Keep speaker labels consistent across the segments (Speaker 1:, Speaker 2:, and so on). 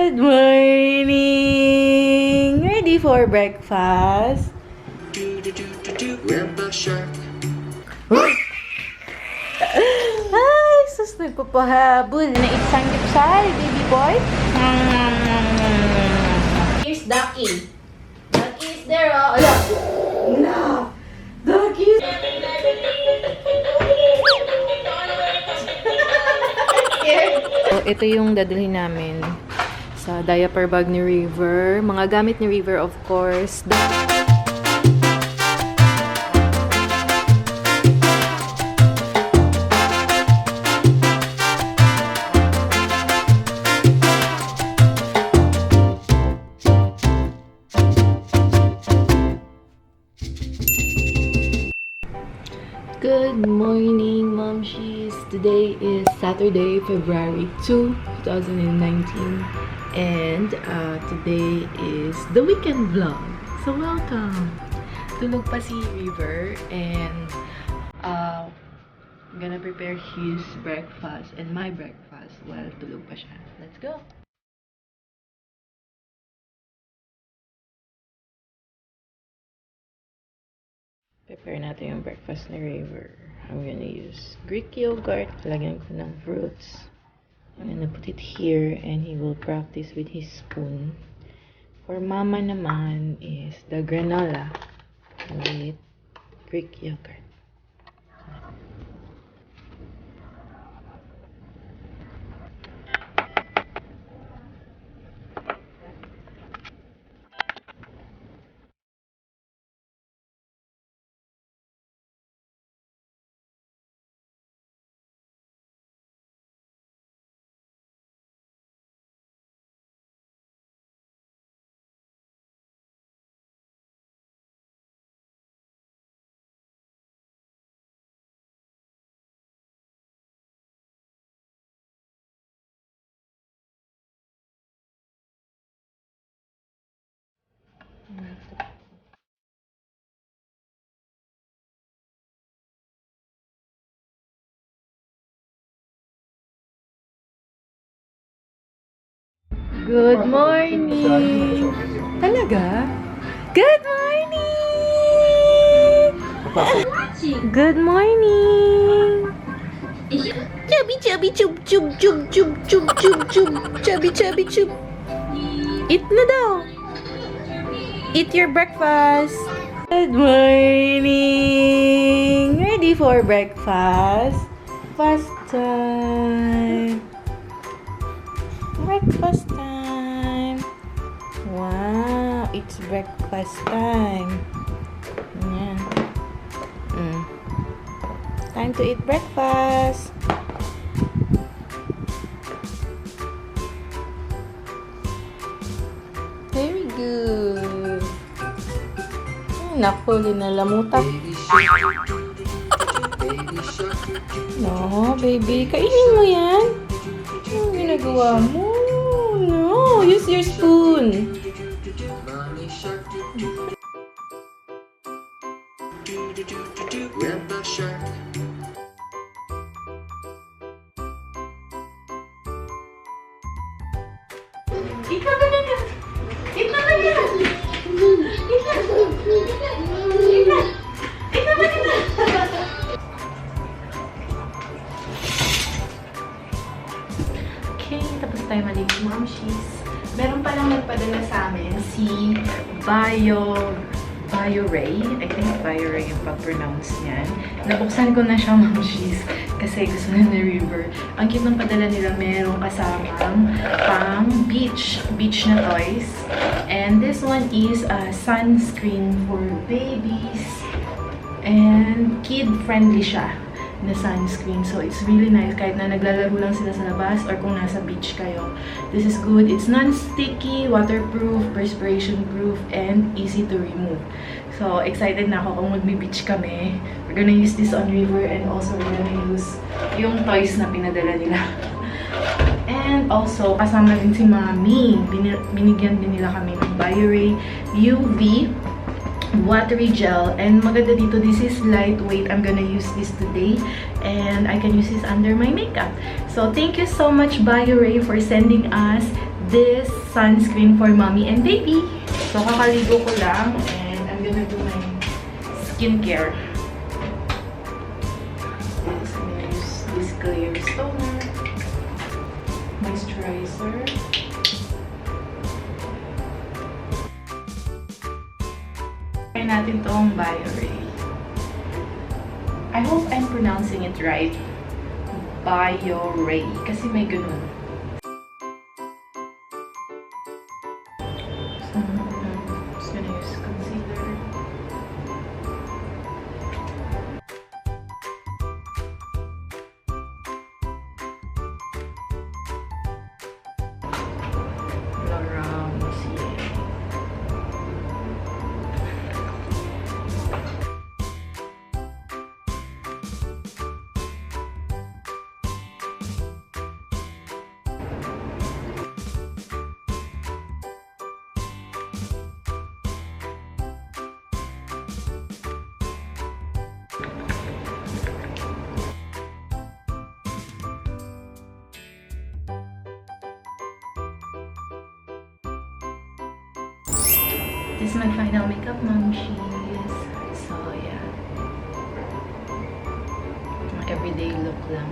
Speaker 1: Good morning! Ready for breakfast? Ay, sus, nagpapahabol na isang lipsal, baby boy. Here's Ducky. Ducky is there, oh. Ala! No! Ducky! So, ito yung dadalhin namin sa diaper bag ni River. Mga gamit ni River, of course. Good morning, Momshies! Today is Saturday, February 2, 2019. And today is the weekend vlog. So welcome! Tulog pa si River and I'm gonna prepare his breakfast and my breakfast while tulog pa siya. Let's go! Prepare natin yung breakfast ni River. I'm gonna use Greek yogurt. Lagyan ko ng fruits. I'm gonna put it here and he will practice with his spoon. For Mama naman is the granola with Greek yogurt. Good morning! Talaga? Good morning! Good morning! Chubby, chubby, chub, chub, chub, chub, chub, chub, chub, chubby, chubby, chub. Eat na daw! Eat your breakfast! Good morning! Ready for breakfast? Breakfast time! Breakfast time! Wow! It's breakfast time! Yan. Time to eat breakfast! Very good! Naku, linalamutak. No, baby. Kainin mo yan. Anong ginagawa mo? No, use your spoon. Ikaw na lang. Ikaw na lang. Okay, tapos tayo maligo, Momshies. Meron palang nagpadala sa amin si Ray. I think Ray yung pag-pronounce niyan. Nabuksan ko na siya, Momshies, kasi gusto na ni River. Ang cute ng padala nila, merong kasamang pang beach na toys. And this one is a sunscreen for babies. And kid-friendly siya na sunscreen. So, it's really nice. Kahit na naglalaro lang sila sa labas or kung nasa beach kayo. This is good. It's non-sticky, waterproof, perspiration-proof, and easy to remove. So, excited na ako kung magbi-beach kami. We're gonna use this on River and also we're gonna use yung toys na pinadala nila. And also, kasama din si Mami. Binigyan din nila kami ng Ray UV watery gel. And maganda dito, this is lightweight. I'm gonna use this today. And I can use this under my makeup. So, thank you so much, Ray, for sending us this sunscreen for mommy and baby. So, kakaligo ko lang and I'm gonna do my skincare. I'm gonna use this clear toner, moisturizer. Try natin tong Bio-Ray. I hope I'm pronouncing it right. Bio-Ray. Kasi may ganun. So, I'm just gonna use concealer. This is my final makeup, Momshies. So, yeah. Mga everyday look lang.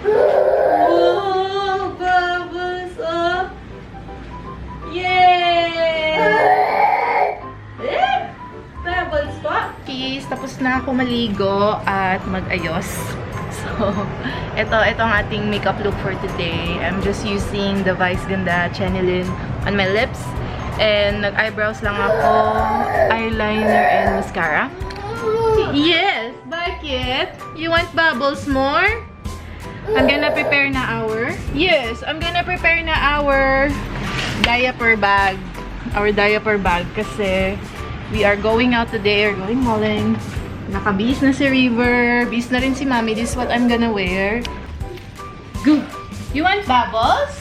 Speaker 1: Oh, bubbles! Oh! Yay! Bubbles po! Peace! Tapos na ako maligo at mag-ayos. So, ito ang ating makeup look for today. I'm just using the Vice Ganda Chenilin on my lips. And nag-eyebrows lang ako, eyeliner and mascara. Yes! Bakit? You want bubbles more? I'm gonna prepare na our... Yes! I'm gonna prepare na our diaper bag. Our diaper bag kasi we are going out today. We're going malling. Nakabihis na si River. Bihis na rin si Mommy. This is what I'm gonna wear. Go! You want bubbles?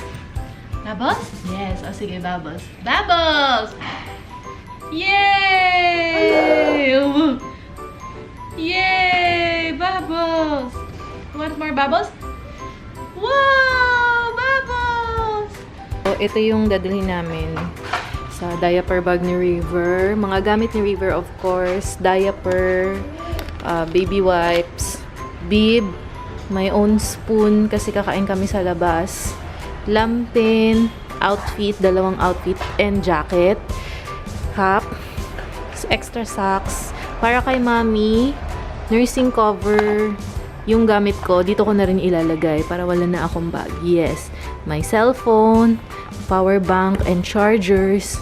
Speaker 1: Bubbles? Yes. O, sige, bubbles. Bubbles! Yay! Yay! Bubbles! You want more bubbles? Wow! Bubbles! So, ito yung dadalhin namin sa diaper bag ni River. Mga gamit ni River, of course. Diaper, baby wipes, bib, my own spoon kasi kakain kami sa labas. Lampin, outfit, dalawang outfit, and jacket, cap, extra socks, para kay Mommy, nursing cover, yung gamit ko, dito ko na rin ilalagay para wala na akong bag. Yes, my cellphone, power bank, and chargers,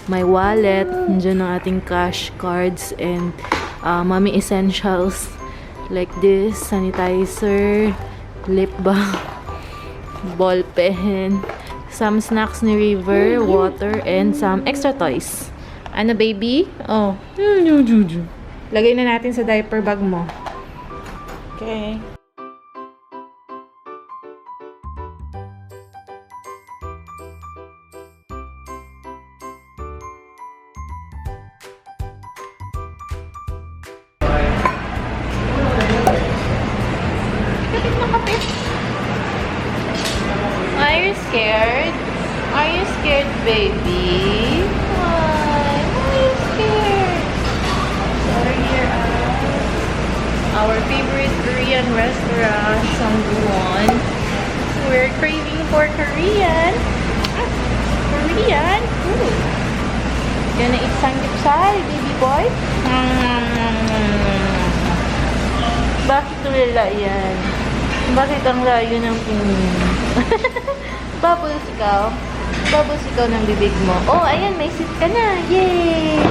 Speaker 1: my wallet, nandiyan ang ating cash, cards, and Mommy essentials, like this, sanitizer, lip balm, ball pen, some snacks ni River, water, and some extra toys. Ano, baby? Oh. Lagay na natin sa diaper bag mo. Okay. Kapit na kapit. Are you scared? Are you scared, baby? Why? Why are you scared? Sorry, your eyes. Our favorite Korean restaurant, Sangwon. We're craving for Korean. Korean food. Gonna eat samgyeopsal, baby boy? Bakit tulala yan? Bakit ang layo ng tingin? Bubbles ikaw? Bubbles ikaw ng bibig mo. Oh, ayan, may seat ka na. Yay!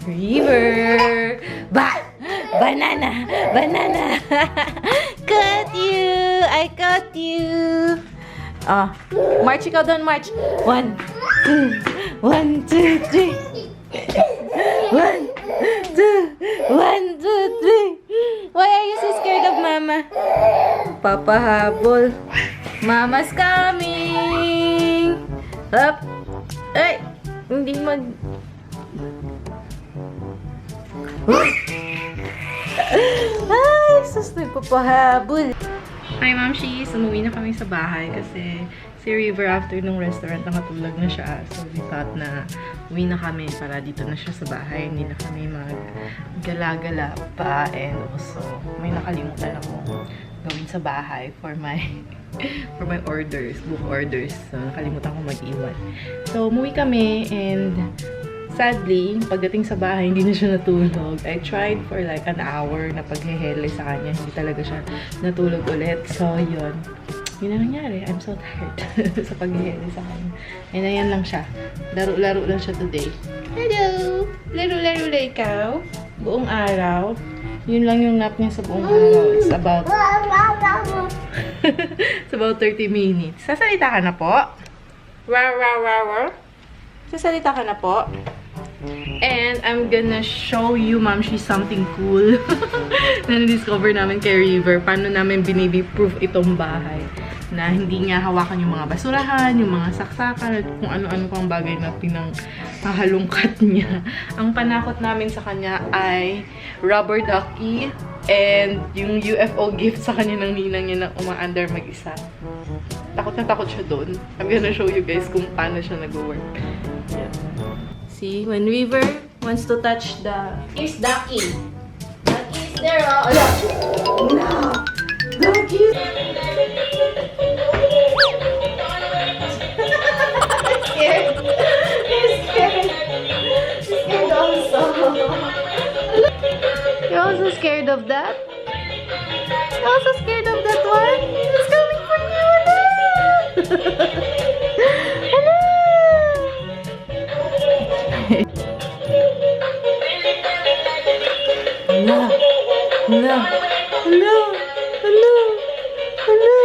Speaker 1: River! Banana! Banana! Caught you! I caught you! Oh, march ikaw doon, march! 1, 2, 1, 2, 3! 1, 2, 1, 2, 3! Why are you so scared of Mama? Papahabol! Mama's coming! Up! Ay! Hindi mag... Ay, sus, nagpapahabol. Hi, Ma'am She's. Umuwi na kami sa bahay kasi si River after nung restaurant nakatulog na siya. So, we thought na uwi na kami para dito na siya sa bahay. Hindi na kami mag-gala-gala pa. And also, may nakalimutan akong gawin sa bahay for my orders, book orders. So, nakalimutan ko mag-iwan. So, umuwi kami and sadly, pagdating sa bahay, hindi na siya natulog. I tried for like an hour na paghehele sa kanya. Hindi talaga siya natulog ulit. So, yun. Yun na nangyari. I'm so tired sa paghehele sa kanya. And ayan lang siya. Laro-laro lang siya today. Hello! Laro-laro lang ikaw. Buong araw. Yun lang yung nap niya sa buong araw. It's about... it's about 30 minutes. Sasalita ka na po? Sasalita ka na po? And I'm gonna show you, Ma'am, she's something cool na na-discover namin kay River. Paano namin binibi-proof itong bahay na hindi niya hawakan yung mga basurahan, yung mga saksakan, at kung ano-ano pang bagay na pinanghahalungkat niya. Ang panakot namin sa kanya ay rubber ducky and yung UFO gift sa kanya ng ninang niya na umaandar mag-isa. Takot na takot siya doon. I'm gonna show you guys kung paano siya nag-work. Yeah. See, when River wants to touch the... Here's Ducky. Ducky is there, oh. No! Ducky! Scared. He's scared. He's scared also. You're also scared of that? You're also scared of that one? It's coming from you, Hello! Hello! Hello! Hello! Hello!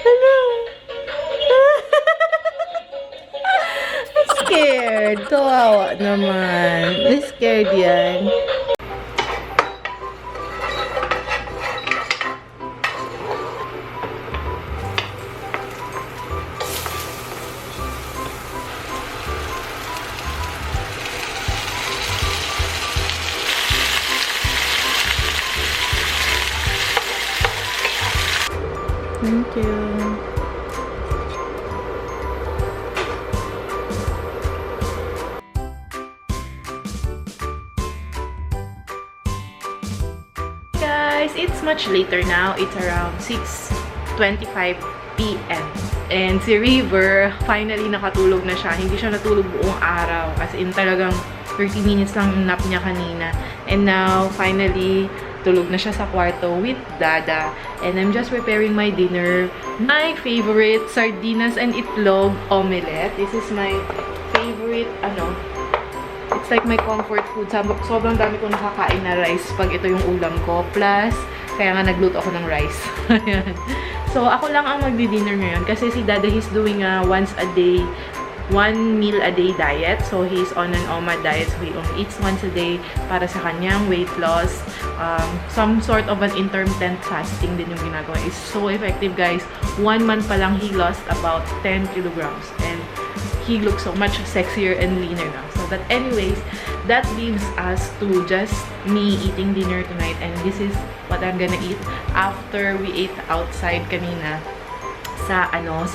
Speaker 1: Hello! I'm scared. Kawawa naman. I'm scared yan. Thank you. Guys, it's much later now. It's around 6:25 p.m. And si River, finally nakatulog na siya. Hindi siya natulog buong araw. As in talagang 30 minutes lang yung nap niya kanina. And now, finally, tulog na siya sa kwarto with Dada. And I'm just preparing my dinner. My favorite, sardinas and itlog omelette. This is my favorite, it's like my comfort food. Sobrang dami kong nakakain na rice pag ito yung ulam ko. Plus, kaya nga nagluto ako ng rice. So, ako lang ang magdi-dinner ngayon. Kasi si Dada, he's doing a once a day, 1 meal a day diet. So, he's on an OMAD diet. So, he only eats once a day para sa kanyang weight loss. Some sort of an intermittent fasting din yung ginagawa. It's so effective, guys. 1 month pa lang, he lost about 10 kilograms. And he looks so much sexier and leaner now. So, but anyways, that leaves us to just me eating dinner tonight. And this is what I'm gonna eat after we ate outside kanina sa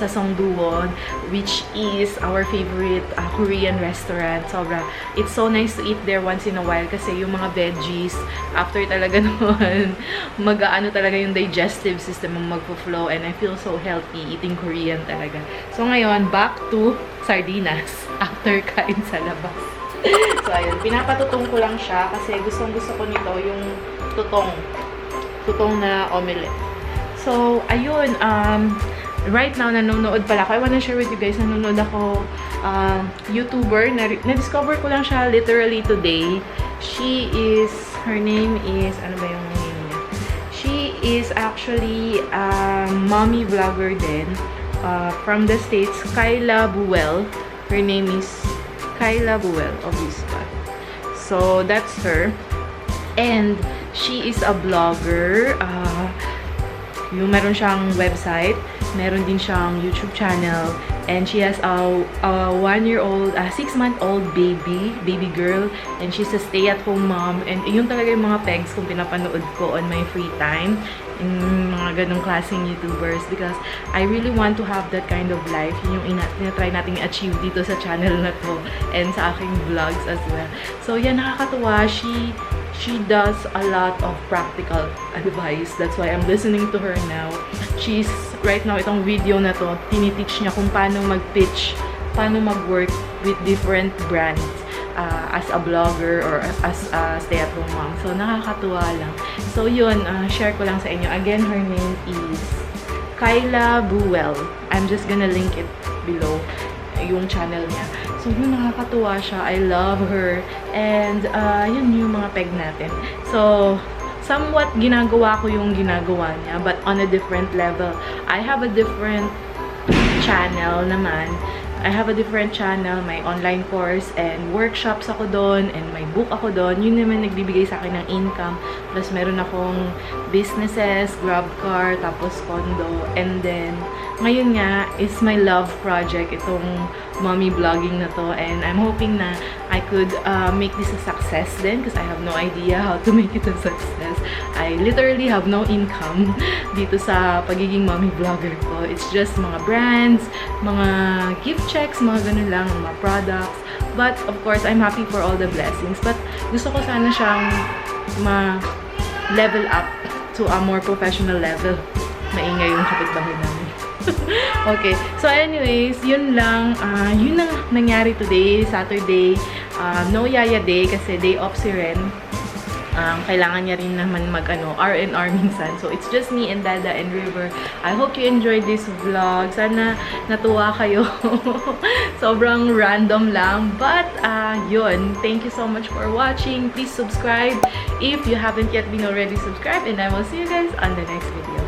Speaker 1: Songduwon, which is our favorite Korean restaurant. Sobra. It's so nice to eat there once in a while kasi yung mga veggies, after talaga naman, mag-aano talaga yung digestive system ang magpo-flow, and I feel so healthy eating Korean talaga. So ngayon, back to sardinas after kain sa labas. So ayun, pinapatutong ko lang siya kasi gustong-gusto ko nito yung tutong na omelette. So ayun, right now nanonood pala ako. I wanna share with you guys, nanonood ako YouTuber, na-discover ko lang siya literally today. Her name is, ano ba yung name niya? She is actually mommy vlogger din, from the States, Kyla Buell. Her name is Kyla Buell, obviously. So, that's her. And she is a blogger. Yung meron siyang website, meron din siyang YouTube channel, and she has a 1-year-old, 6-month-old baby girl, and she's a stay-at-home mom. And yun talaga yung mga pegs kung pinapanood ko on my free time, yung mga ganong klaseng YouTubers, because I really want to have that kind of life. Yun yung tinatry nating achieve dito sa channel na to, and sa aking vlogs as well. So yan, nakakatuwa. She does a lot of practical advice. That's why I'm listening to her now. She's, right now, itong video na to, tiniteach niya kung paano mag-pitch, paano mag-work with different brands as a blogger or as a stay-at-home mom. So, nakakatuwa lang. So, yun, share ko lang sa inyo. Again, her name is Kyla Buell. I'm just gonna link it below, yung channel niya. So, yun, nakakatuwa siya. I love her. And, yun yung mga peg natin. So, somewhat ginagawa ko yung ginagawa niya, but on a different level. I have a different channel naman. I have a different channel, may online course and workshops ako doon, and may book ako doon. Yun naman nagbibigay sa akin ng income. Plus, meron akong businesses, grab car, tapos condo. And then, ngayon nga, is my love project, itong mommy vlogging na to. And I'm hoping na I could make this a success then, because I have no idea how to make it a success. I literally have no income dito sa pagiging mommy vlogger ko. It's just mga brands, mga gift checks, mga ganun lang, mga products. But, of course, I'm happy for all the blessings. But, gusto ko sana siyang ma-level up to a more professional level. Maingay yung kapitbahay namin. Okay. So, anyways, yun lang. Yun ang nangyari today, Saturday. No Yaya Day kasi day off si Ren. Kailangan niya rin naman R&R minsan. So, it's just me and Dada and River. I hope you enjoyed this vlog. Sana natuwa kayo. Sobrang random lang. But, yun. Thank you so much for watching. Please subscribe if you haven't yet been already subscribed. And I will see you guys on the next video.